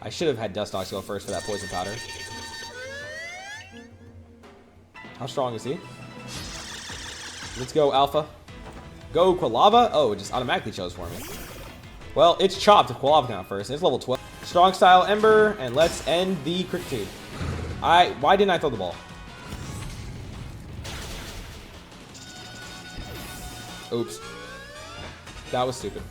I should have had Dustox go first for that poison powder. How strong is he? Let's go, Alpha. Go, Quilava. Oh, it just automatically chose for me. Well, it's chopped if Quilava came out first. It's level 12. Strong Style Ember, and let's end the Cricket. Why didn't I throw the ball? Oops. That was stupid.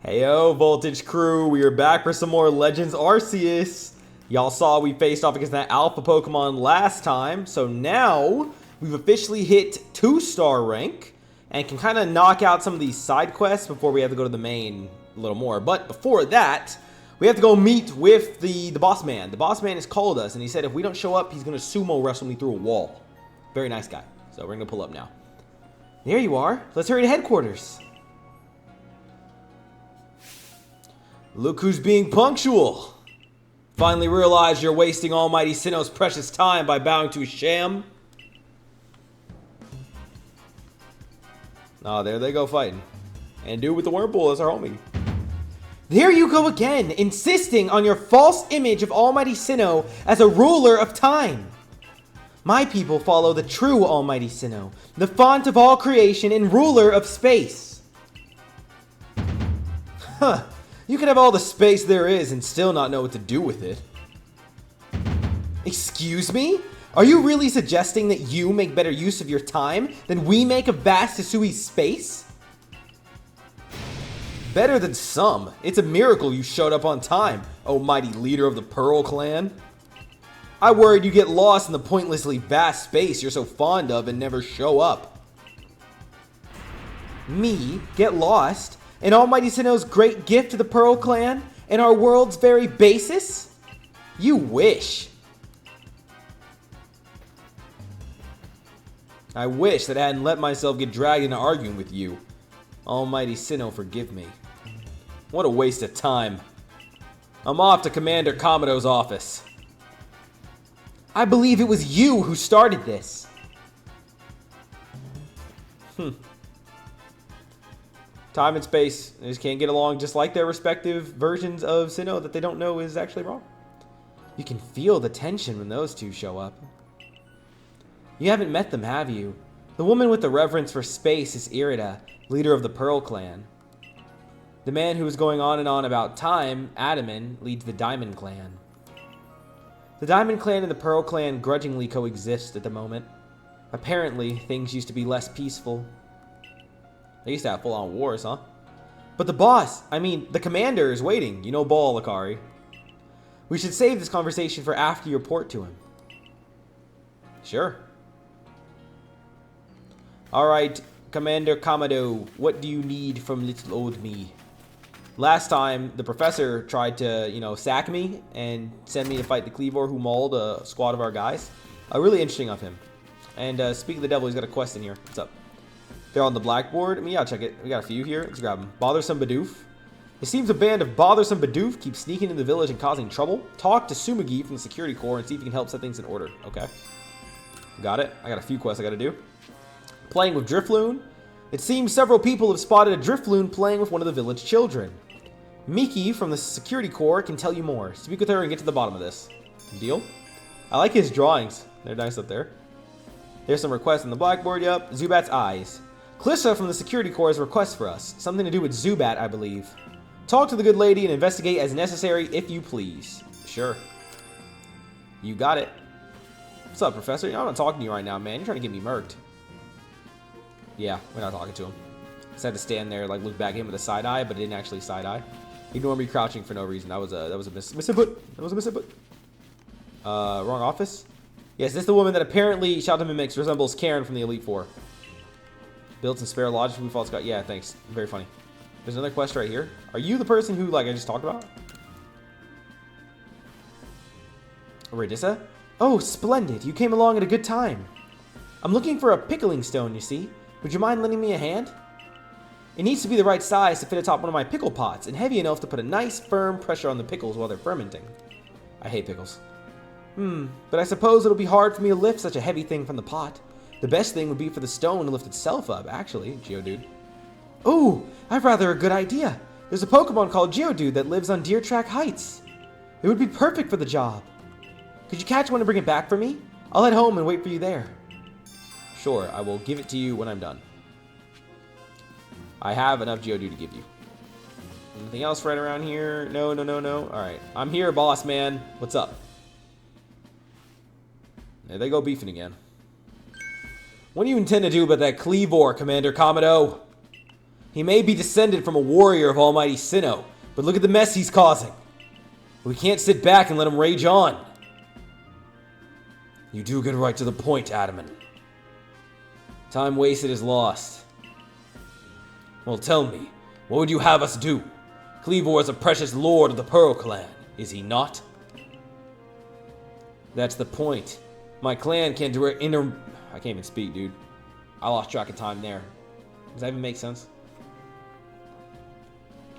Heyo, Voltage crew. We are back for some more Legends Arceus. Y'all saw we faced off against that Alpha Pokemon last time. So now, we've officially hit 2-star rank. And can kind of knock out some of these side quests before we have to go to the main a little more. But before that, we have to go meet with the boss man. The boss man has called us, and he said if we don't show up, he's going to sumo wrestle me through a wall. Very nice guy. So we're going to pull up now. There you are. Let's hurry to headquarters. Look who's being punctual. Finally realized you're wasting Almighty Sinnoh's precious time by bowing to a sham. Oh, there they go fighting. And dude with the Whirlpool is our homie. There you go again, insisting on your false image of Almighty Sinnoh as a ruler of time. My people follow the true Almighty Sinnoh, the font of all creation and ruler of space. Huh. You can have all the space there is and still not know what to do with it. Excuse me? Are you really suggesting that you make better use of your time than we make of vast Hisui's space? Better than some. It's a miracle you showed up on time, oh mighty leader of the Pearl Clan. I worried you get lost in the pointlessly vast space you're so fond of and never show up. Me? Get lost? In Almighty Sinnoh's great gift to the Pearl Clan? And our world's very basis? You wish. I wish that I hadn't let myself get dragged into arguing with you. Almighty Sinnoh, forgive me. What a waste of time. I'm off to Commander Komodo's office. I believe it was you who started this. Time and space. They just can't get along, just like their respective versions of Sinnoh that they don't know is actually wrong. You can feel the tension when those two show up. You haven't met them, have you? The woman with the reverence for space is Irida, leader of the Pearl Clan. The man who is going on and on about time, Adaman, leads the Diamond Clan. The Diamond Clan and the Pearl Clan grudgingly coexist at the moment. Apparently, things used to be less peaceful. They used to have full-on wars, huh? But the commander is waiting. You know ball, Akari. We should save this conversation for after you report to him. Sure. Alright, Commander Komodo, what do you need from little old me? Last time, the professor tried to, sack me and send me to fight the Cleavor who mauled a squad of our guys. Really interesting of him. And speaking of the devil, he's got a quest in here. What's up? They're on the blackboard. I'll check it. We got a few here. Let's grab them. Bothersome Bidoof. It seems a band of bothersome Bidoof keeps sneaking into the village and causing trouble. Talk to Sumagi from the security corps and see if you can help set things in order. Okay. Got it. I got a few quests I got to do. Playing with Drifloon. It seems several people have spotted a Drifloon playing with one of the village children. Miki from the security corps can tell you more. Speak with her and get to the bottom of this. Deal? I like his drawings. They're nice up there. There's some requests on the blackboard, yep. Zubat's eyes. Clissa from the security corps has requests for us. Something to do with Zubat, I believe. Talk to the good lady and investigate as necessary if you please. Sure. You got it. What's up, Professor? I'm not talking to you right now, man. You're trying to get me murked. Yeah, we're not talking to him. Just had to stand there, look back at him with a side eye, but it didn't actually side eye. Ignore me crouching for no reason. That was a misinput. That was a misinput. Wrong office. Yes, this is the woman that apparently Shout Mimics resembles Karen from the Elite Four. Built and spare logic. We false got. Yeah, thanks. Very funny. There's another quest right here. Are you the person who I just talked about? Radissa? Oh, splendid. You came along at a good time. I'm looking for a pickling stone, you see. Would you mind lending me a hand? It needs to be the right size to fit atop one of my pickle pots, and heavy enough to put a nice, firm pressure on the pickles while they're fermenting. I hate pickles. But I suppose it'll be hard for me to lift such a heavy thing from the pot. The best thing would be for the stone to lift itself up, actually, Geodude. Ooh, I've rather a good idea. There's a Pokemon called Geodude that lives on Deer Track Heights. It would be perfect for the job. Could you catch one and bring it back for me? I'll head home and wait for you there. Sure, I will give it to you when I'm done. I have enough Geodude to give you. Anything else right around here? No. Alright. I'm here, boss man. What's up? There they go beefing again. What do you intend to do about that Kleavor, Commander Kamado? He may be descended from a warrior of Almighty Sinnoh, but look at the mess he's causing. We can't sit back and let him rage on. You do get right to the point, Adaman. Time wasted is lost. Well, tell me, what would you have us do? Kleavor is a precious lord of the Pearl Clan, is he not? That's the point. My clan can't do I can't even speak, dude. I lost track of time there. Does that even make sense?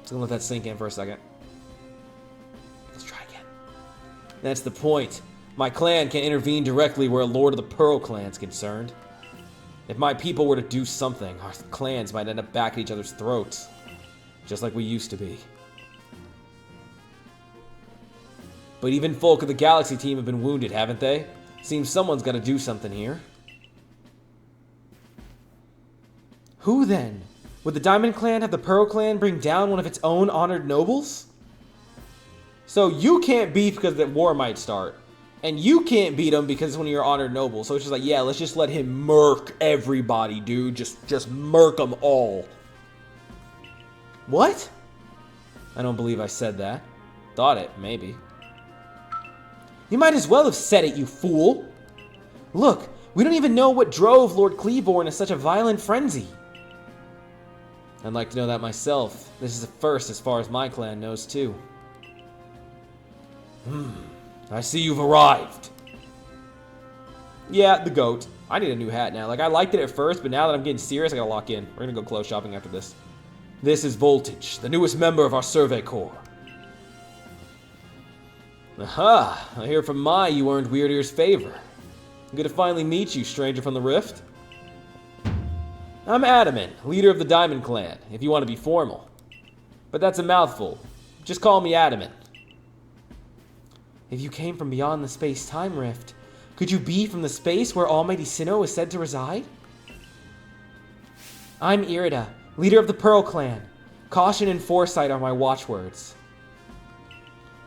Just gonna let that sink in for a second. Let's try again. That's the point. My clan can intervene directly where a Lord of the Pearl Clan's concerned. If my people were to do something, our clans might end up back at each other's throats. Just like we used to be. But even folk of the Galaxy team have been wounded, haven't they? Seems someone's gotta do something here. Who then? Would the Diamond Clan have the Pearl Clan bring down one of its own honored nobles? So you can't beef because the war might start. And you can't beat him because it's one of your honored nobles. So it's just like, yeah, let's just let him murk everybody, dude. Just murk them all. What? I don't believe I said that. Thought it, maybe. You might as well have said it, you fool. Look, we don't even know what drove Lord Kleavor into such a violent frenzy. I'd like to know that myself. This is a first as far as my clan knows, too. I see you've arrived. Yeah, the goat. I need a new hat now. Like, I liked it at first, but now that I'm getting serious, I gotta lock in. We're gonna go clothes shopping after this. This is Voltage, the newest member of our Survey Corps. Aha! I hear from Mai you earned Weird Ear's favor. I'm good to finally meet you, stranger from the Rift. I'm Adaman, leader of the Diamond Clan, if you want to be formal. But that's a mouthful. Just call me Adaman. If you came from beyond the space-time rift, could you be from the space where Almighty Sinnoh is said to reside? I'm Irida, leader of the Pearl Clan. Caution and foresight are my watchwords.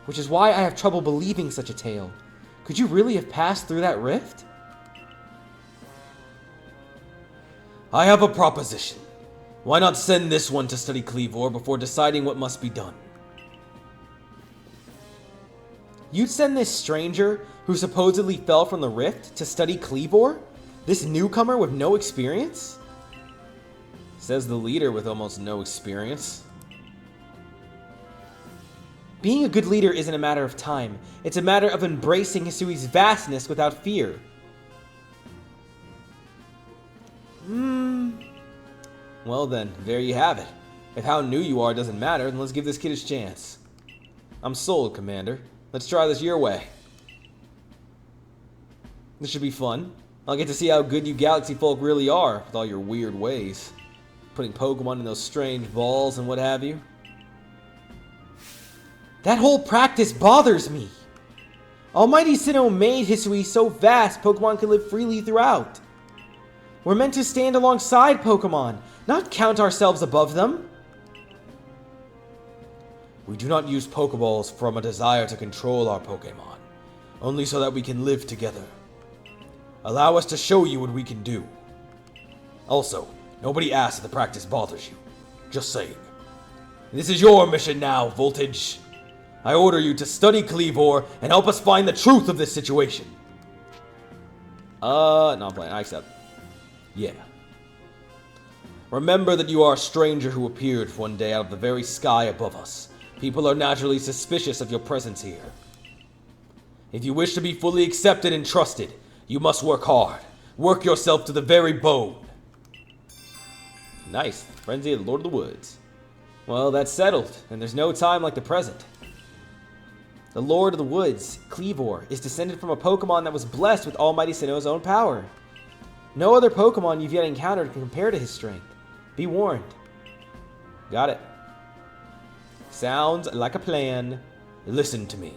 Which is why I have trouble believing such a tale. Could you really have passed through that rift? I have a proposition. Why not send this one to study Kleavor before deciding what must be done? You'd send this stranger, who supposedly fell from the rift, to study Kleavor? This newcomer with no experience? Says the leader with almost no experience. Being a good leader isn't a matter of time. It's a matter of embracing Hisui's vastness without fear. Well then, there you have it. If how new you are doesn't matter, then let's give this kid his chance. I'm sold, Commander. Let's try this your way. This should be fun. I'll get to see how good you Galaxy folk really are, with all your weird ways. Putting Pokemon in those strange balls and what have you. That whole practice bothers me. Almighty Sinnoh made Hisui so vast Pokemon can live freely throughout. We're meant to stand alongside Pokemon, not count ourselves above them. We do not use Pokeballs from a desire to control our Pokemon, only so that we can live together. Allow us to show you what we can do. Also, nobody asks if the practice bothers you. Just saying. This is your mission now, Voltage. I order you to study Kleavor and help us find the truth of this situation. No, I'm playing. I accept. Yeah. Remember that you are a stranger who appeared one day out of the very sky above us. People are naturally suspicious of your presence here. If you wish to be fully accepted and trusted, you must work hard. Work yourself to the very bone. Nice. Frenzy of the Lord of the Woods. Well, that's settled, and there's no time like the present. The Lord of the Woods, Kleavor, is descended from a Pokemon that was blessed with Almighty Sinnoh's own power. No other Pokemon you've yet encountered can compare to his strength. Be warned. Got it. Sounds like a plan. Listen to me.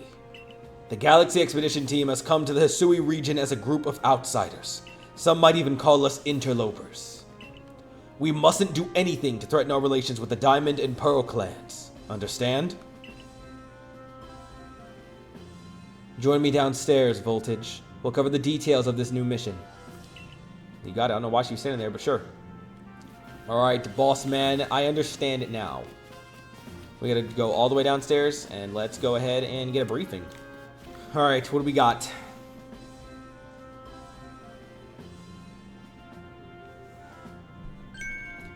The Galaxy Expedition team has come to the Hisui region as a group of outsiders. Some might even call us interlopers. We mustn't do anything to threaten our relations with the Diamond and Pearl clans. Understand? Join me downstairs, Voltage. We'll cover the details of this new mission. You got it. I don't know why she was standing there, but sure. Alright, boss man. I understand it now. We gotta go all the way downstairs, and let's go ahead and get a briefing. Alright, what do we got?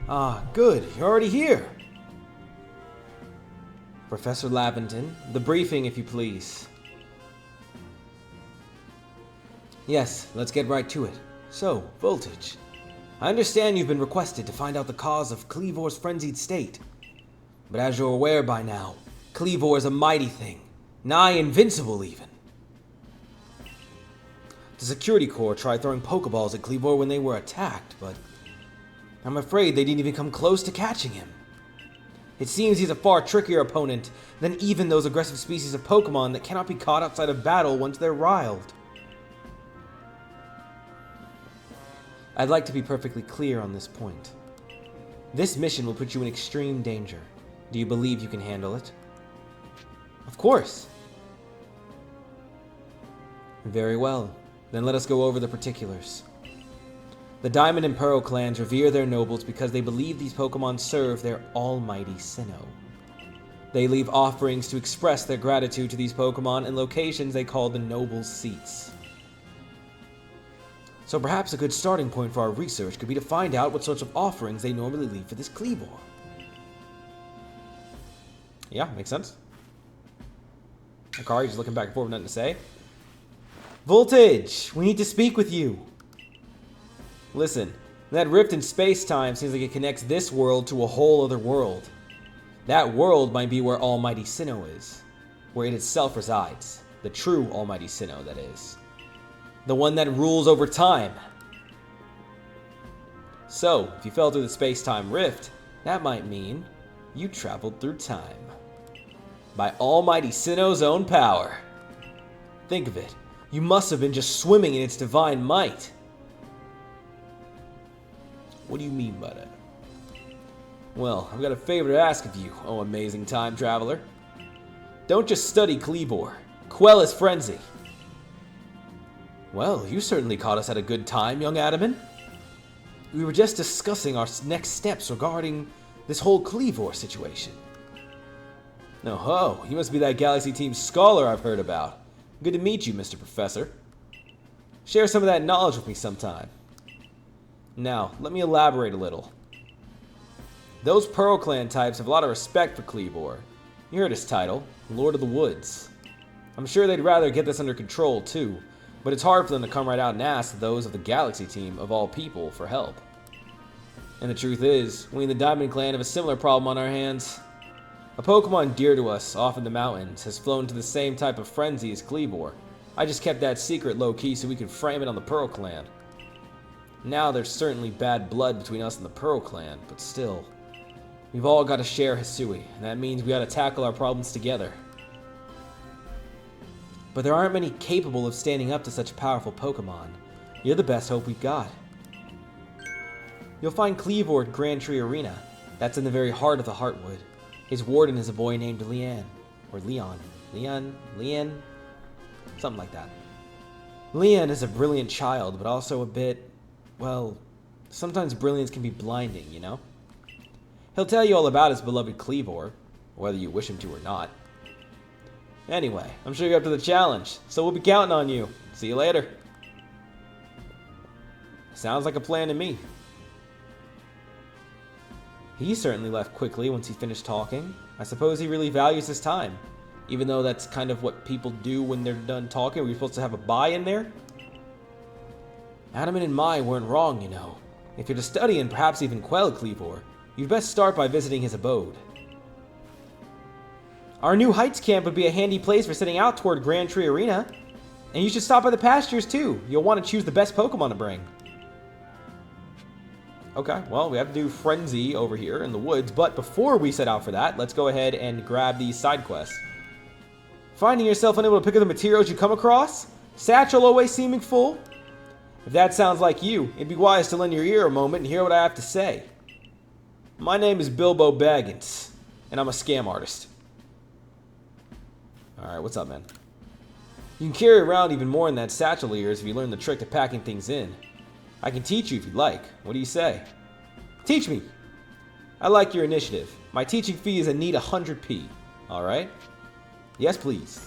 Ah, good. You're already here. Professor Lavington, the briefing, if you please. Yes, let's get right to it. So, Voltage, I understand you've been requested to find out the cause of Cleavor's frenzied state. But as you're aware by now, Cleavor is a mighty thing, nigh invincible even. The Security Corps tried throwing Pokeballs at Cleavor when they were attacked, but I'm afraid they didn't even come close to catching him. It seems he's a far trickier opponent than even those aggressive species of Pokemon that cannot be caught outside of battle once they're riled. I'd like to be perfectly clear on this point. This mission will put you in extreme danger. Do you believe you can handle it? Of course. Very well. Then let us go over the particulars. The Diamond and Pearl clans revere their nobles because they believe these Pokemon serve their almighty Sinnoh. They leave offerings to express their gratitude to these Pokemon in locations they call the Nobles' Seats. So perhaps a good starting point for our research could be to find out what sorts of offerings they normally leave for this Cleavor. Yeah, makes sense. Akari just looking back and forth with nothing to say. Voltage, we need to speak with you. Listen, that rift in space-time seems like it connects this world to a whole other world. That world might be where Almighty Sinnoh is, where it itself resides. The true Almighty Sinnoh, that is. The one that rules over time. So, if you fell through the space-time rift, that might mean you traveled through time. By Almighty Sinnoh's own power. Think of it. You must have been just swimming in its divine might. What do you mean by that? Well, I've got a favor to ask of you, oh amazing time traveler. Don't just study Cleavor. Quell his frenzy. Well, you certainly caught us at a good time, young Adaman. We were just discussing our next steps regarding this whole Cleavor situation. Oh ho, you must be that Galaxy Team scholar I've heard about. Good to meet you, Mr. Professor. Share some of that knowledge with me sometime. Now, let me elaborate a little. Those Pearl Clan types have a lot of respect for Cleavor. You heard his title, Lord of the Woods. I'm sure they'd rather get this under control too, but it's hard for them to come right out and ask those of the Galaxy Team, of all people, for help. And the truth is, we in the Diamond Clan have a similar problem on our hands. A Pokemon dear to us, off in the mountains, has flown to the same type of frenzy as Cleavor. I just kept that secret low-key so we could frame it on the Pearl Clan. Now there's certainly bad blood between us and the Pearl Clan, but still. We've all got to share Hisui, and that means we gotta tackle our problems together. But there aren't many capable of standing up to such powerful Pokemon. You're the best hope we've got. You'll find Cleavor at Grand Tree Arena. That's in the very heart of the Heartwood. His warden is a boy named Leon. Or Leon. Leon? Something like that. Leon is a brilliant child, but also a bit, well, sometimes brilliance can be blinding, you know? He'll tell you all about his beloved Cleavor, whether you wish him to or not. Anyway, I'm sure you're up to the challenge, so we'll be counting on you. See you later. Sounds like a plan to me. He certainly left quickly once he finished talking. I suppose he really values his time, even though that's kind of what people do when they're done talking. Were you supposed to have a bye in there? Adaman and Mai weren't wrong, you know. If you're to study and perhaps even quell Cleavor, you'd best start by visiting his abode. Our new Heights camp would be a handy place for setting out toward Grand Tree Arena. And you should stop by the pastures too. You'll want to choose the best Pokemon to bring. Okay, well, we have to do Frenzy over here in the woods, but before we set out for that, let's go ahead and grab these side quests. Finding yourself unable to pick up the materials you come across? Satchel always seeming full? If that sounds like you, it'd be wise to lend your ear a moment and hear what I have to say. My name is Bilbo Baggins, and I'm a scam artist. Alright, what's up, man? You can carry around even more than that satchel of yours if you learn the trick to packing things in. I can teach you if you'd like. What do you say? Teach me! I like your initiative. My teaching fee is a neat 100p. Alright? Yes, please.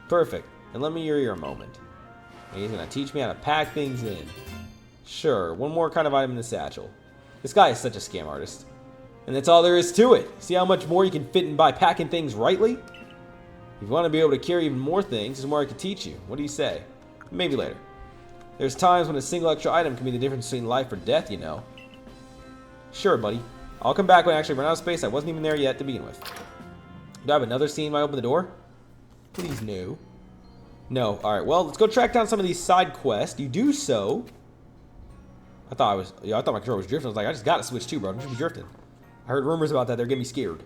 Perfect. And let me hear your moment. He's gonna teach me how to pack things in. Sure, one more kind of item in the satchel. This guy is such a scam artist. And that's all there is to it. See how much more you can fit in by packing things rightly? If you want to be able to carry even more things, there's more I can teach you. What do you say? Maybe later. There's times when a single extra item can be the difference between life or death, you know. Sure, buddy. I'll come back when I actually run out of space. I wasn't even there yet to begin with. Do I have another scene when I open the door? Please, no. No. Alright, well, let's go track down some of these side quests. You do so. I thought my controller was drifting. I was like, I just gotta switch too, bro. I'm just drifting. I heard rumors about that. They're getting me scared.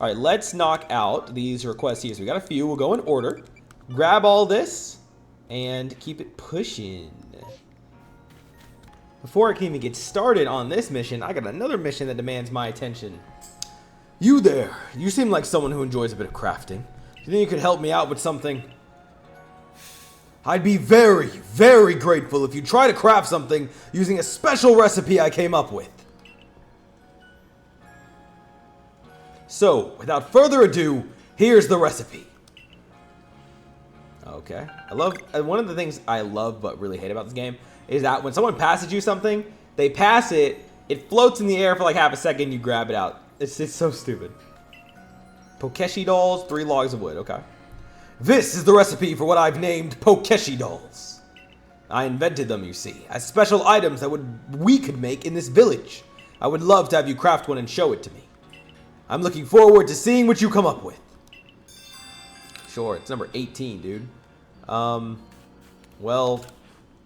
Alright, let's knock out these requests here. So we got a few. We'll go in order. Grab all this. And keep it pushing. Before I can even get started on this mission, I got another mission that demands my attention. You there. You seem like someone who enjoys a bit of crafting. Do you think you could help me out with something? I'd be very, very grateful if you try to craft something using a special recipe I came up with. So, without further ado, here's the recipe. Okay. One of the things I love but really hate about this game is that when someone passes you something, they pass it, it floats in the air for like half a second, you grab it out. It's so stupid. Pokeshi dolls, 3 logs of wood. Okay. This is the recipe for what I've named Pokeshi dolls. I invented them, you see, as special items that we could make in this village. I would love to have you craft one and show it to me. I'm looking forward to seeing what you come up with. Sure, it's number 18, dude. Well,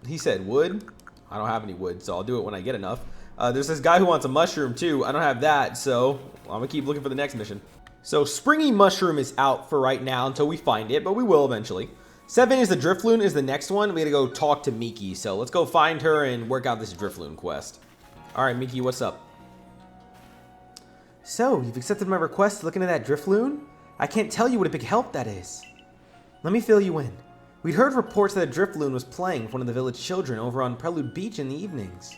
he said wood. I don't have any wood, so I'll do it when I get enough. There's this guy who wants a mushroom, too. I don't have that, so I'm going to keep looking for the next mission. So, Springy Mushroom is out for right now until we find it, but we will eventually. 7 is the Drifloon is the next one. We got to go talk to Miki, so let's go find her and work out this Drifloon quest. Alright, Miki, what's up? So, you've accepted my request to look into that Drifloon? I can't tell you what a big help that is. Let me fill you in. We'd heard reports that a Drifloon was playing with one of the village children over on Prelude Beach in the evenings.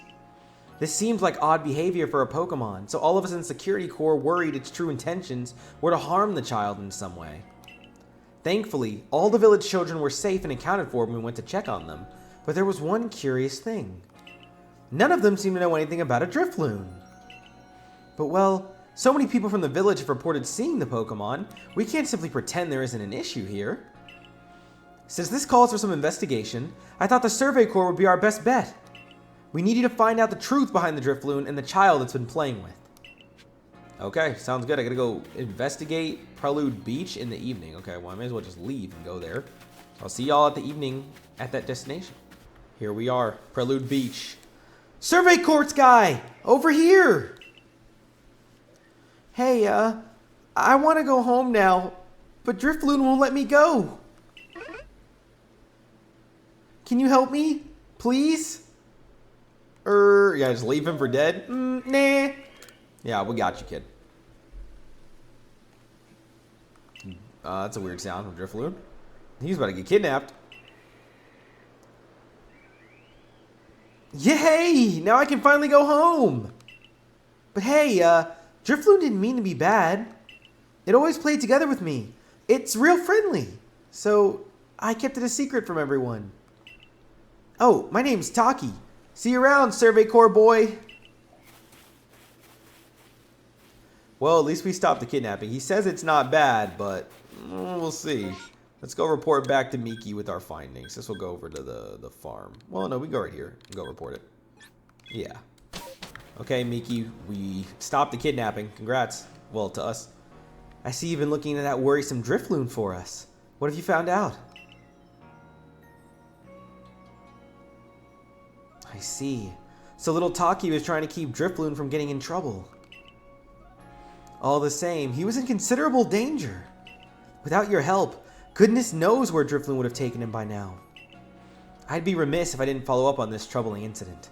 This seems like odd behavior for a Pokemon, so all of us in Security Corps worried its true intentions were to harm the child in some way. Thankfully, all the village children were safe and accounted for when we went to check on them, but there was one curious thing. None of them seemed to know anything about a Drifloon. But well, so many people from the village have reported seeing the Pokemon, we can't simply pretend there isn't an issue here. Since this calls for some investigation, I thought the Survey Corps would be our best bet. We need you to find out the truth behind the Drifloon and the child it's been playing with. Okay, sounds good. I gotta go investigate Prelude Beach in the evening. Okay, well, I may as well just leave and go there. I'll see y'all at the evening at that destination. Here we are, Prelude Beach. Survey Courts guy! Over here! Hey, I want to go home now, but Drifloon won't let me go. Can you help me? Please? Yeah, just leave him for dead? Nah. Yeah, we got you, kid. That's a weird sound from Drifloon. He's about to get kidnapped. Yay! Now I can finally go home! But hey, Drifloon didn't mean to be bad. It always played together with me. It's real friendly. So, I kept it a secret from everyone. Oh, my name's Taki. See you around, Survey Corps boy. Well, at least we stopped the kidnapping. He says it's not bad, but we'll see. Let's go report back to Miki with our findings. This will go over to the farm. Well, no, we go right here and go report it. Yeah. Okay, Miki, we stopped the kidnapping. Congrats. Well, to us. I see you've been looking at that worrisome Drifloon for us. What have you found out? I see. So little Taki was trying to keep Drifloon from getting in trouble. All the same, he was in considerable danger. Without your help, Goodness knows where Drifloon would have taken him by now. I'd be remiss if I didn't follow up on this troubling incident.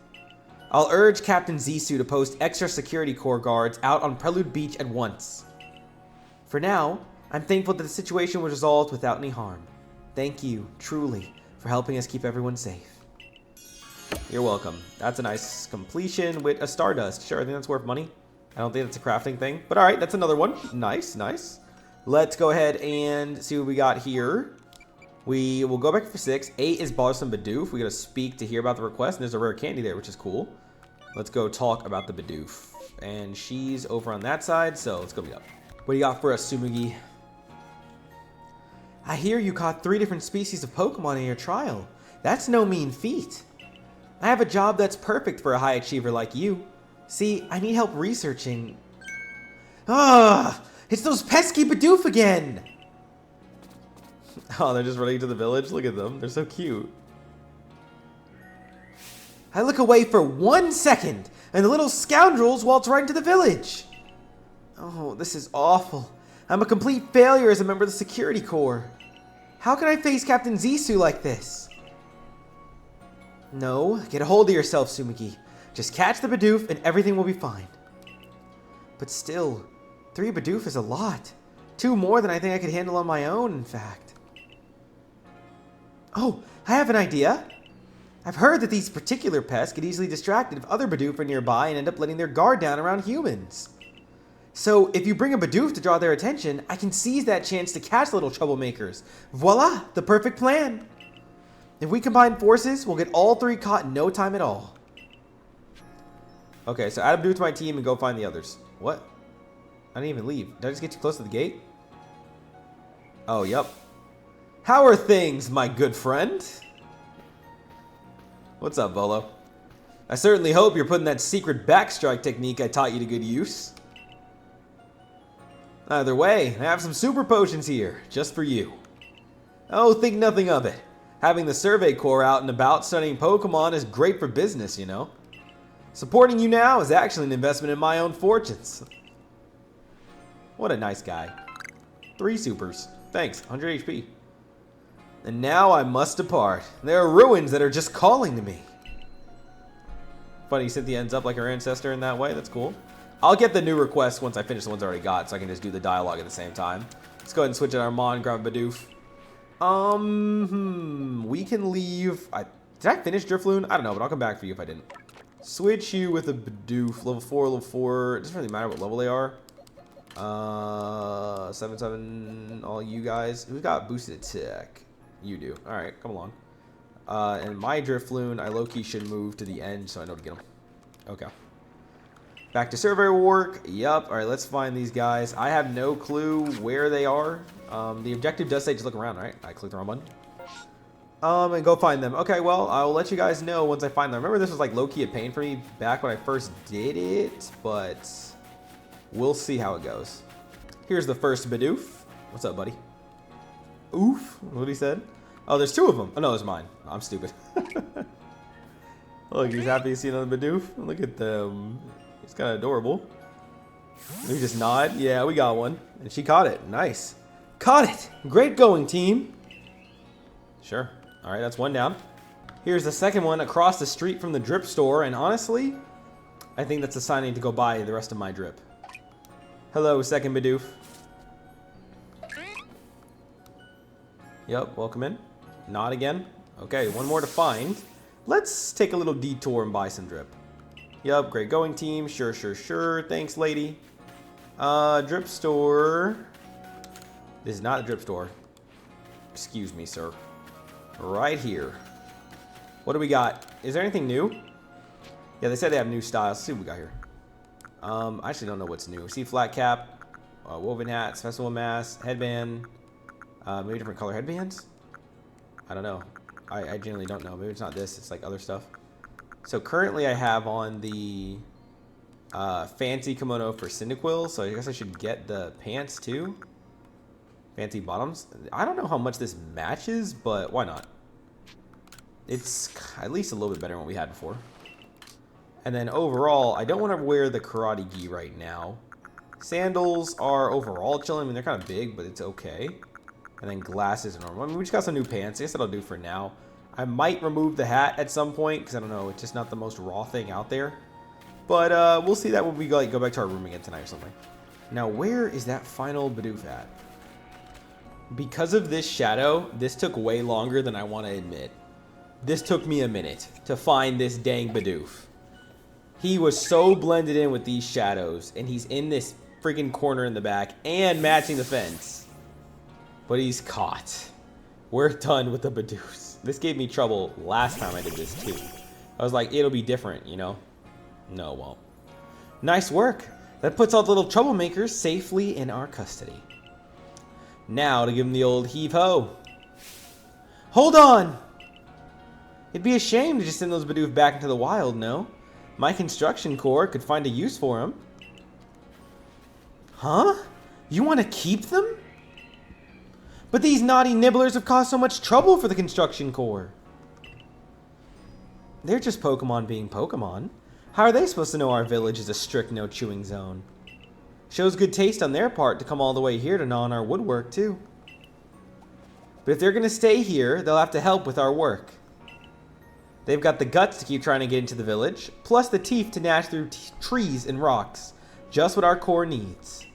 I'll urge Captain Zissou to post extra security corps guards out on Prelude Beach at once. For now, I'm thankful that the situation was resolved without any harm. Thank you, truly, for helping us keep everyone safe. You're welcome. That's a nice completion with a Stardust. Sure, I think that's worth money. I don't think that's a crafting thing. But alright, that's another one. Nice, nice. Let's go ahead and see what we got here. We will go back for 6. 8 is Bothersome Bidoof. We gotta speak to hear about the request, and there's a rare candy there, which is cool. Let's go talk about the Bidoof. And she's over on that side, so let's go meet up. What do you got for us, Tsumugi? I hear you caught 3 different species of Pokemon in your trial. That's no mean feat. I have a job that's perfect for a high achiever like you. See, I need help researching... It's those pesky Bidoof again! Oh, they're just running to the village? Look at them. They're so cute. I look away for 1 second, and the little scoundrels waltz right into the village. Oh, this is awful. I'm a complete failure as a member of the security corps. How can I face Captain Zissou like this? No, get a hold of yourself, Tsumugi. Just catch the Bidoof and everything will be fine. But still, 3 Bidoof is a lot. 2 more than I think I could handle on my own, in fact. Oh, I have an idea. I've heard that these particular pests get easily distracted if other Bidoof are nearby and end up letting their guard down around humans. So, if you bring a Bidoof to draw their attention, I can seize that chance to catch little troublemakers. Voila! The perfect plan! If we combine forces, we'll get all 3 caught in no time at all. Okay, so add a Bidoof to my team and go find the others. What? I didn't even leave. Did I just get too close to the gate? Oh, yep. How are things, my good friend? What's up, Volo? I certainly hope you're putting that secret backstrike technique I taught you to good use. Either way, I have some super potions here, just for you. Oh, think nothing of it. Having the Survey Corps out and about studying Pokemon is great for business, you know. Supporting you now is actually an investment in my own fortunes. What a nice guy. 3 supers. Thanks, 100 HP. And now I must depart. There are ruins that are just calling to me. Funny, Cynthia ends up like her ancestor in that way. That's cool. I'll get the new requests once I finish the ones I already got, so I can just do the dialogue at the same time. Let's go ahead and switch at Armand and grab a Bidoof. We can leave. Did I finish Drifloon? I don't know, but I'll come back for you if I didn't. Switch you with a Bidoof. Level 4, level 4. It doesn't really matter what level they are. 7, all you guys. Who's got boosted attack? You do. Alright, come along. And my Drifloon, I low-key should move to the end so I know to get them. Okay. Back to survey work. Yup. Alright, let's find these guys. I have no clue where they are. The objective does say just look around, right? I clicked the wrong button. And go find them. Okay, well, I'll let you guys know once I find them. Remember, this was like low-key a pain for me back when I first did it, but we'll see how it goes. Here's the first Bidoof. What's up, buddy? Oof. What he said? Oh, there's 2 of them. Oh, no, it's mine. I'm stupid. Look, he's happy to see another Bidoof. Look at them. It's kind of adorable. We just nod. Yeah, we got one. And she caught it. Nice. Caught it. Great going, team. Sure. All right, that's 1 down. Here's the second one across the street from the drip store. And honestly, I think that's a sign I need to go buy the rest of my drip. Hello, second Bidoof. Yep, welcome in. Not again. Okay, 1 more to find. Let's take a little detour and buy some drip. Yep, great going, team. Sure, sure, sure. Thanks, lady. Drip store. This is not a drip store. Excuse me, sir. Right here. What do we got? Is there anything new? Yeah, they said they have new styles. Let's see what we got here. I actually don't know what's new. See, flat cap, woven hats, festival mask, headband. Maybe different color headbands? I don't know. I genuinely don't know. Maybe it's not this. It's like other stuff. So currently I have on the fancy kimono for Cyndaquil. So I guess I should get the pants too. Fancy bottoms. I don't know how much this matches, but why not? It's at least a little bit better than what we had before. And then overall, I don't want to wear the karate gi right now. Sandals are overall chilling. I mean, they're kind of big, but it's okay. And then glasses are normal. I mean, we just got some new pants. I guess that'll do for now. I might remove the hat at some point, because I don't know, it's just not the most raw thing out there. But we'll see that when we go back to our room again tonight or something. Now, where is that final Bidoof at? Because of this shadow, this took way longer than I want to admit. This took me a minute to find this dang Bidoof. He was so blended in with these shadows, and he's in this freaking corner in the back and matching the fence. But he's caught. We're done with the Bidoofs. This gave me trouble last time I did this too. I was like, it'll be different, you know? No, it won't. Nice work. That puts all the little troublemakers safely in our custody. Now to give him the old heave-ho. Hold on! It'd be a shame to just send those Bidoof back into the wild, no? My construction corps could find a use for them. Huh? You want to keep them? But these naughty nibblers have caused so much trouble for the construction corps. They're just Pokemon being Pokemon. How are they supposed to know our village is a strict no-chewing zone? Shows good taste on their part to come all the way here to gnaw on our woodwork, too. But if they're going to stay here, they'll have to help with our work. They've got the guts to keep trying to get into the village, plus the teeth to gnash through trees and rocks. Just what our core needs.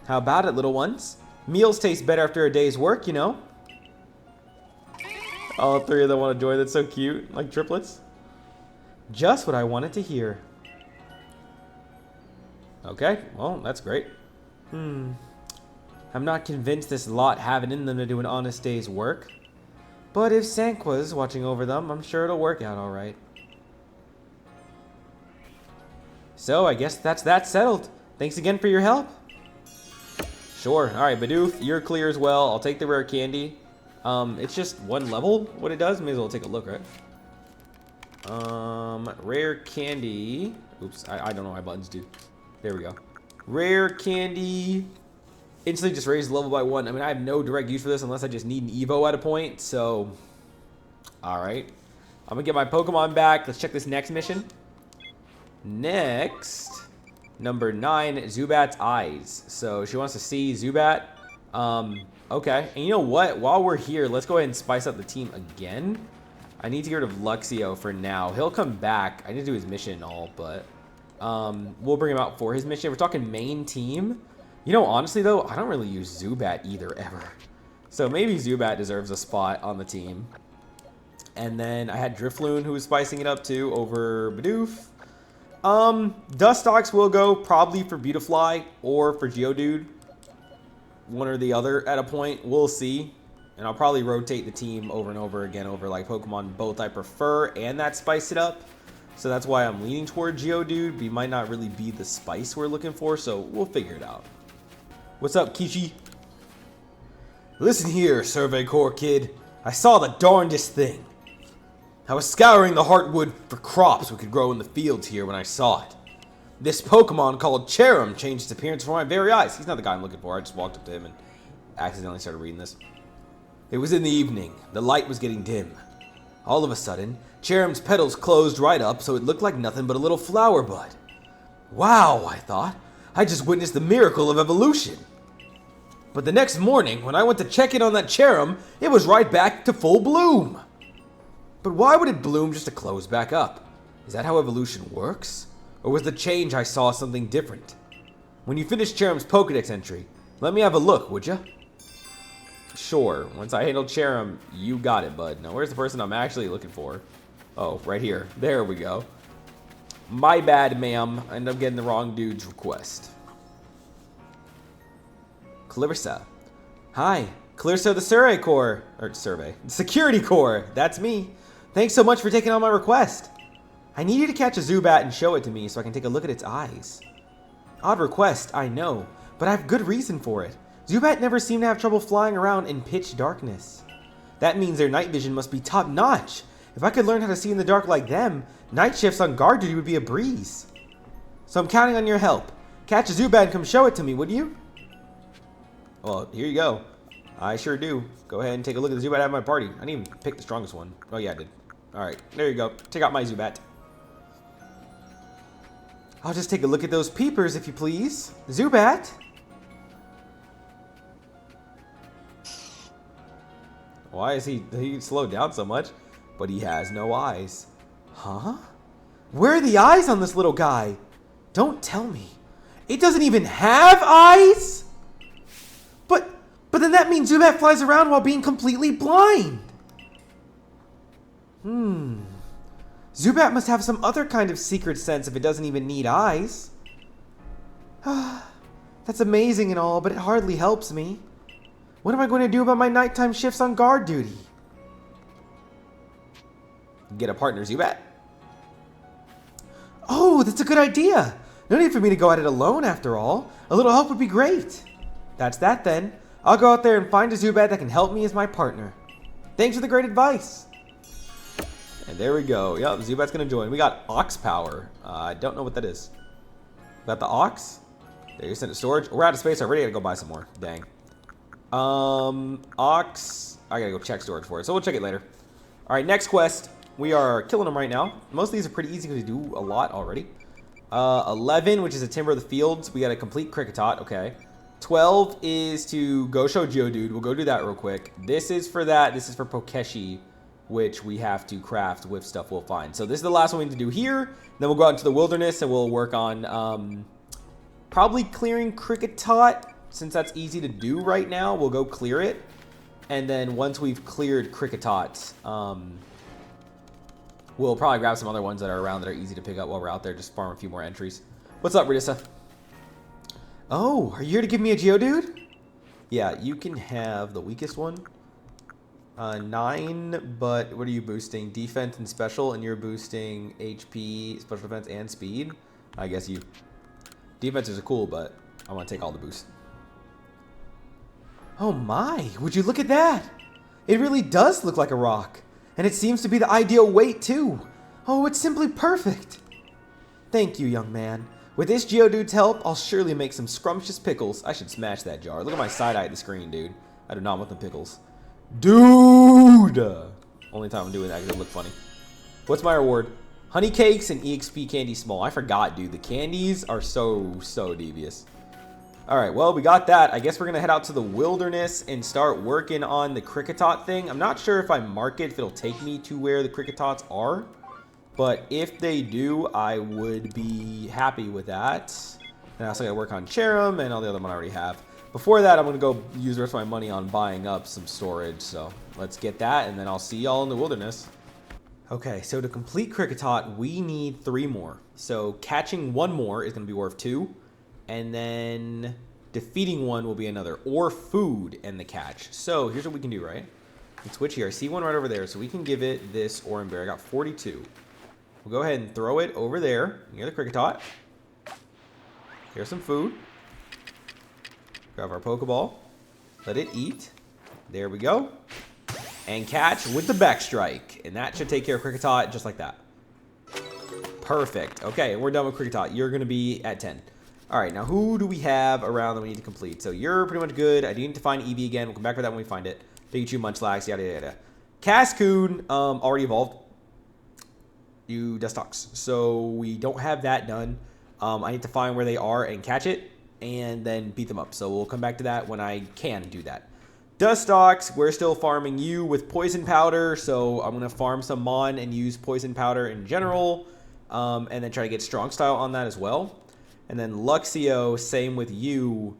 How about it, little ones? Meals taste better after a day's work, you know? All three of them want to join. That's so cute. Like triplets. Just what I wanted to hear. Okay, well, that's great. I'm not convinced this lot have it in them to do an honest day's work. But if Sanqua's watching over them, I'm sure it'll work out alright. So, I guess that's that settled. Thanks again for your help. Sure. Alright, Bidoof, you're clear as well. I'll take the rare candy. It's just one level, what it does. May as well take a look, right? Rare candy. Oops, I don't know why buttons do. There we go. Rare candy. Instantly just raised the level by 1. I mean, I have no direct use for this unless I just need an Evo at a point, so... Alright. I'm gonna get my Pokemon back. Let's check this next mission. Next, number 9, Zubat's eyes. So she wants to see Zubat. Okay. And you know what? While we're here, let's go ahead and spice up the team again. I need to get rid of Luxio for now. He'll come back. I need to do his mission and all, but we'll bring him out for his mission. We're talking main team. You know, honestly, though, I don't really use Zubat either, ever. So maybe Zubat deserves a spot on the team. And then I had Drifloon, who was spicing it up, too, over Bidoof. Dustox will go probably for Beautifly or for Geodude. One or the other at a point. We'll see. And I'll probably rotate the team over and over again over, like, Pokemon both I prefer and that spice it up. So that's why I'm leaning toward Geodude, but he might not really be the spice we're looking for, so we'll figure it out. What's up, Kishi? Listen here, Survey Corps kid. I saw the darndest thing. I was scouring the Heartwood for crops we could grow in the fields here when I saw it. This Pokemon called Cherim changed its appearance before my very eyes. He's not the guy I'm looking for. I just walked up to him and accidentally started reading this. It was in the evening. The light was getting dim. All of a sudden, Cherim's petals closed right up so it looked like nothing but a little flower bud. Wow, I thought. I just witnessed the miracle of evolution. But the next morning, when I went to check in on that Cherim, it was right back to full bloom. But why would it bloom just to close back up? Is that how evolution works? Or was the change I saw something different? When you finish Cherim's Pokedex entry, let me have a look, would ya? Sure, once I handle Cherim, you got it, bud. Now where's the person I'm actually looking for? Oh, right here. There we go. My bad, ma'am. I ended up getting the wrong dude's request. Clarissa. Hi, Clarissa, the Survey Corps. Or Survey. Security Corps. That's me. Thanks so much for taking on my request. I need you to catch a Zubat and show it to me so I can take a look at its eyes. Odd request, I know, but I have good reason for it. Zubat never seemed to have trouble flying around in pitch darkness. That means their night vision must be top-notch. If I could learn how to see in the dark like them, night shifts on guard duty would be a breeze. So I'm counting on your help. Catch a Zubat and come show it to me, would you? Well, here you go. I sure do. Go ahead and take a look at the Zubat I have in my party. I didn't even pick the strongest one. Oh yeah, I did. Alright, there you go. Check out my Zubat. I'll just take a look at those peepers, if you please. Zubat? Why is he slowed down so much? But he has no eyes. Huh? Where are the eyes on this little guy? Don't tell me. It doesn't even have eyes? But then that means Zubat flies around while being completely blind. Zubat must have some other kind of secret sense if it doesn't even need eyes. That's amazing and all, but it hardly helps me. What am I going to do about my nighttime shifts on guard duty? Get a partner, Zubat. Oh, that's a good idea. No need for me to go at it alone, after all. A little help would be great. That's that, then. I'll go out there and find a Zubat that can help me as my partner. Thanks for the great advice. And there we go. Yep, Zubat's going to join. We got Ox Power. I don't know what that is. Got the Ox. There, you sent it to storage. We're out of space already. I gotta go buy some more. Dang. Ox. I gotta go check storage for it. So we'll check it later. Alright, next quest. We are killing them right now. Most of these are pretty easy because we do a lot already. 11, which is a Timber of the Fields. We got to complete Kricketot. Okay. 12 is to go show Geodude. We'll go do that real quick. This is for that. This is for Pokeshi, which we have to craft with stuff we'll find. So this is the last one we need to do here. Then we'll go out into the wilderness and we'll work on probably clearing Kricketot. Since that's easy to do right now, we'll go clear it. And then once we've cleared Kricketot, we'll probably grab some other ones that are around that are easy to pick up while we're out there. Just farm a few more entries. What's up, Radissa? Oh, are you here to give me a Geodude? Yeah, you can have the weakest one. 9, but what are you boosting? Defense and special, and you're boosting HP, special defense, and speed. I guess you... Defenses are cool, but I want to take all the boosts. Oh my, would you look at that? It really does look like a rock. And it seems to be the ideal weight, too. Oh, it's simply perfect. Thank you, young man. With this Geodude's help, I'll surely make some scrumptious pickles. I should smash that jar. Look at my side eye at the screen, dude. I do not want the pickles. Dude! Only time I'm doing that because it look funny. What's my reward? Honey cakes and EXP candy small. I forgot, dude. The candies are so devious. Alright, well, we got that. I guess we're going to head out to the wilderness and start working on the Kricketot thing. I'm not sure if I mark it, if it'll take me to where the Cricketots are. But if they do, I would be happy with that. And I also got to work on Cherim and all the other one I already have. Before that, I'm going to go use the rest of my money on buying up some storage. So let's get that, and then I'll see y'all in the wilderness. Okay, so to complete Kricketot, we need 3 more. So catching 1 more is going to be worth 2. And then defeating 1 will be another. Or food and the catch. So here's what we can do, right? We can switch here. I see one right over there. So we can give it this Oran Berry. I got 42. We'll go ahead and throw it over there near the Kricketot. Here's some food. Grab our Pokeball. Let it eat. There we go. And catch with the Backstrike. And that should take care of Kricketot just like that. Perfect. Okay, we're done with Kricketot. You're going to be at 10. Alright, now who do we have around that we need to complete? So you're pretty much good. I do need to find Eevee again. We'll come back for that when we find it. Pikachu, Munchlax, yada yada. Cascoon, already evolved. You Dustox. So we don't have that done. I need to find where they are and catch it. And then beat them up. So we'll come back to that when I can do that. Dustox, we're still farming you with Poison Powder. So I'm going to farm some Mon and use Poison Powder in general. And then try to get Strong Style on that as well. And then Luxio, same with you.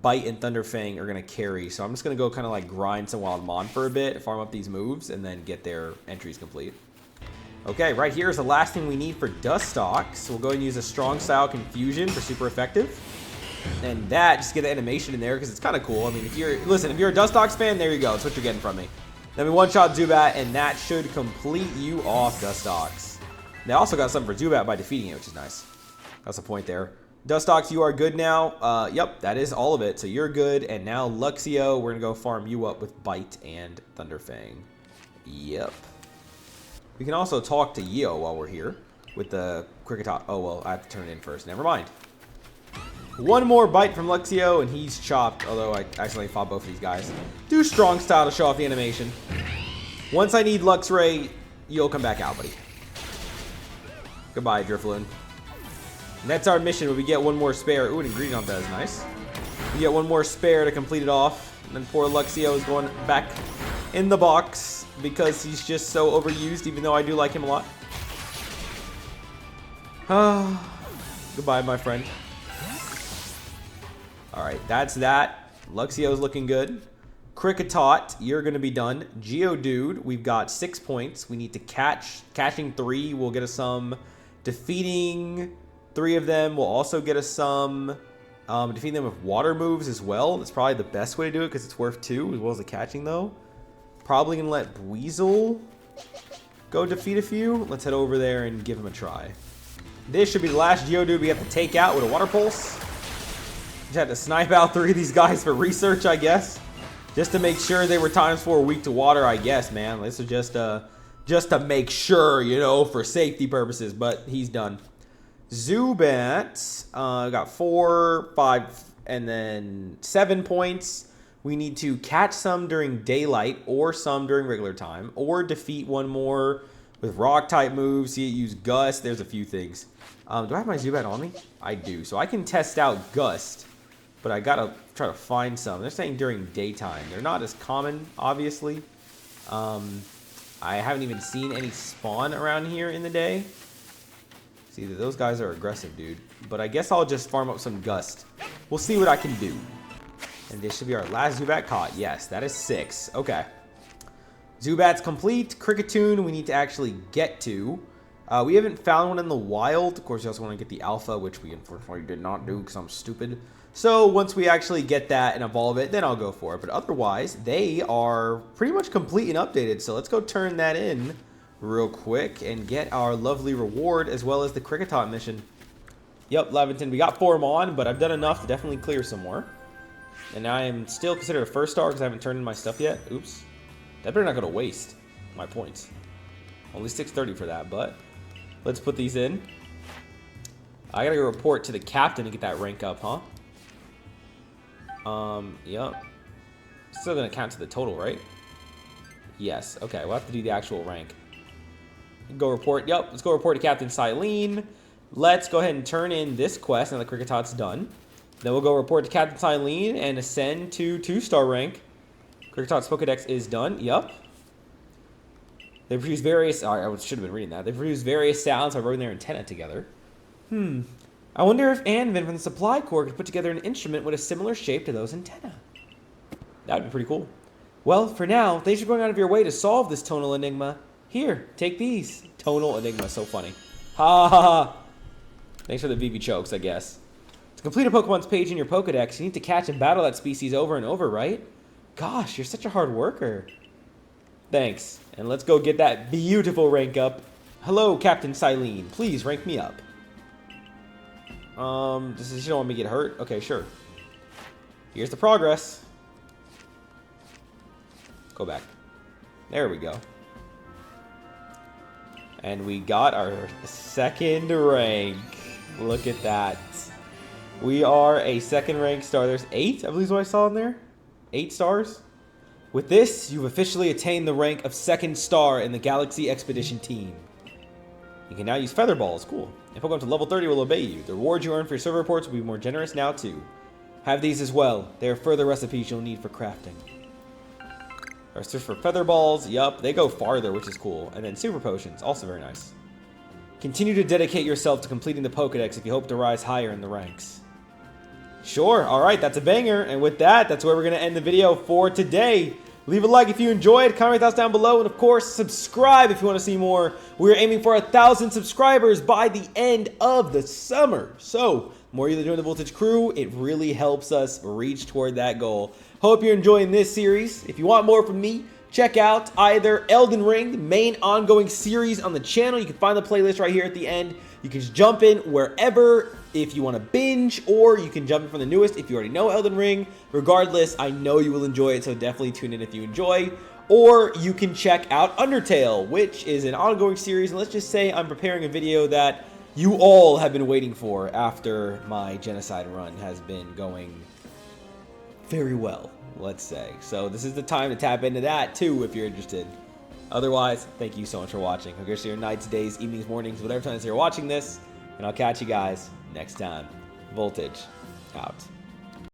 Bite and Thunderfang are going to carry. So I'm just going to go kind of like grind some Wild Mon for a bit. Farm up these moves and then get their entries complete. Okay, right here is the last thing we need for Dustox. So we'll go ahead and use a Strong Style Confusion for super effective. And that, just get the animation in there because it's kind of cool. I mean, if you're a Dustox fan, there you go. That's what you're getting from me. Then we one-shot Zubat, and that should complete you off, Dustox. They also got something for Zubat by defeating it, which is nice. That's the point there. Dustox, you are good now. Yep, that is all of it. So you're good. And now Luxio, we're going to go farm you up with Bite and Thunderfang. Yep. We can also talk to Yeo while we're here with the Kricketot. Oh, well, I have to turn it in first. Never mind. 1 more Bite from Luxio, and he's chopped. Although I accidentally fought both of these guys. Do Strong Style to show off the animation. Once I need Luxray, you'll come back out, buddy. Goodbye, Drifloon. And that's our mission, where we get 1 more spare. Ooh, an ingredient on that is nice. We get 1 more spare to complete it off. And then poor Luxio is going back in the box because he's just so overused, even though I do like him a lot. Goodbye, my friend. Alright, that's that. Luxio's looking good. Kricketot, you're going to be done. Geodude, we've got 6 points. We need to catch. Catching 3 will get us some. Defeating 3 of them will also get us some. Defeating them with water moves as well. That's probably the best way to do it because it's worth 2 as well as the catching though. Probably going to let Weasel go defeat a few. Let's head over there and give him a try. This should be the last Geodude we have to take out with a Water Pulse. Just had to snipe out 3 of these guys for research, I guess. Just to make sure they were ×4 weak to water, I guess, man. This is just to make sure, you know, for safety purposes. But he's done. Zubat got 4, 5, and then 7 points. We need to catch some during daylight or some during regular time, or defeat one more with rock-type moves. See it use Gust. There's a few things. Do I have my Zubat on me? I do. So I can test out Gust. But I gotta try to find some. They're saying during daytime. They're not as common, obviously. I haven't even seen any spawn around here in the day. See, those guys are aggressive, dude. But I guess I'll just farm up some Gust. We'll see what I can do. And this should be our last Zubat caught. Yes, that is 6. Okay. Zubat's complete. Kricketune we need to actually get to. We haven't found one in the wild. Of course, you also want to get the alpha, which we unfortunately did not do because I'm stupid. So once we actually get that and evolve it, then I'll go for it. But otherwise, they are pretty much complete and updated. So let's go turn that in real quick and get our lovely reward as well as the Kricketot mission. Yep, Leventon, we got 4 on, but I've done enough to definitely clear some more. And I am still considered a first star because I haven't turned in my stuff yet. Oops. That better not go to waste my points. Only 630 for that, but let's put these in. I gotta go report to the captain to get that rank up, huh? Yep. Still gonna count to the total, right? Yes. Okay, we'll have to do the actual rank. Go report. Yep, let's go report to Captain Silene. Let's go ahead and turn in this quest now that Kricketot's done. Then we'll go report to Captain Silene and ascend to 2-star rank. Kricketot's Pokedex is done. Yep. They produce various... I should have been reading that. They produce various sounds by rubbing their antenna together. I wonder if Anvin from the Supply Corps could put together an instrument with a similar shape to those antennae. That would be pretty cool. Well, for now, thanks for going out of your way to solve this tonal enigma. Here, take these. Tonal enigma, so funny. Ha ha ha. Thanks for the VV chokes, I guess. To complete a Pokemon's page in your Pokedex, you need to catch and battle that species over and over, right? Gosh, you're such a hard worker. Thanks. And let's go get that beautiful rank up. Hello, Captain Silene. Please rank me up. You don't want me to get hurt? Okay, sure. Here's the progress. Go back. There we go. And we got our 2nd rank. Look at that. We are a 2nd rank star. There's 8, I believe is what I saw in there. 8 stars. With this, you've officially attained the rank of 2nd star in the Galaxy Expedition team. You can now use Feather Balls. Cool. If Pokemon to level 30 will obey you. The rewards you earn for your server reports will be more generous now, too. Have these as well. They are further recipes you'll need for crafting. Or search for Feather Balls. Yup, they go farther, which is cool. And then Super Potions. Also very nice. Continue to dedicate yourself to completing the Pokedex if you hope to rise higher in the ranks. Sure. Alright, that's a banger. And with that, that's where we're going to end the video for today. Leave a like if you enjoyed, comment your thoughts down below, and of course, subscribe if you want to see more. We're aiming for 1,000 subscribers by the end of the summer. So, the more you join the Voltage crew, it really helps us reach toward that goal. Hope you're enjoying this series. If you want more from me, check out either Elden Ring, the main ongoing series on the channel. You can find the playlist right here at the end. You can just jump in wherever if you want to binge, or you can jump in from the newest if you already know Elden Ring. Regardless, I know you will enjoy it, so definitely tune in if you enjoy. Or you can check out Undertale, which is an ongoing series, and let's just say I'm preparing a video that you all have been waiting for after my genocide run has been going very well, let's say. So this is the time to tap into that too if you're interested. Otherwise, thank you so much for watching. I guess your nights, days, evenings, mornings, whatever time you're watching this, and I'll catch you guys next time. Voltage out.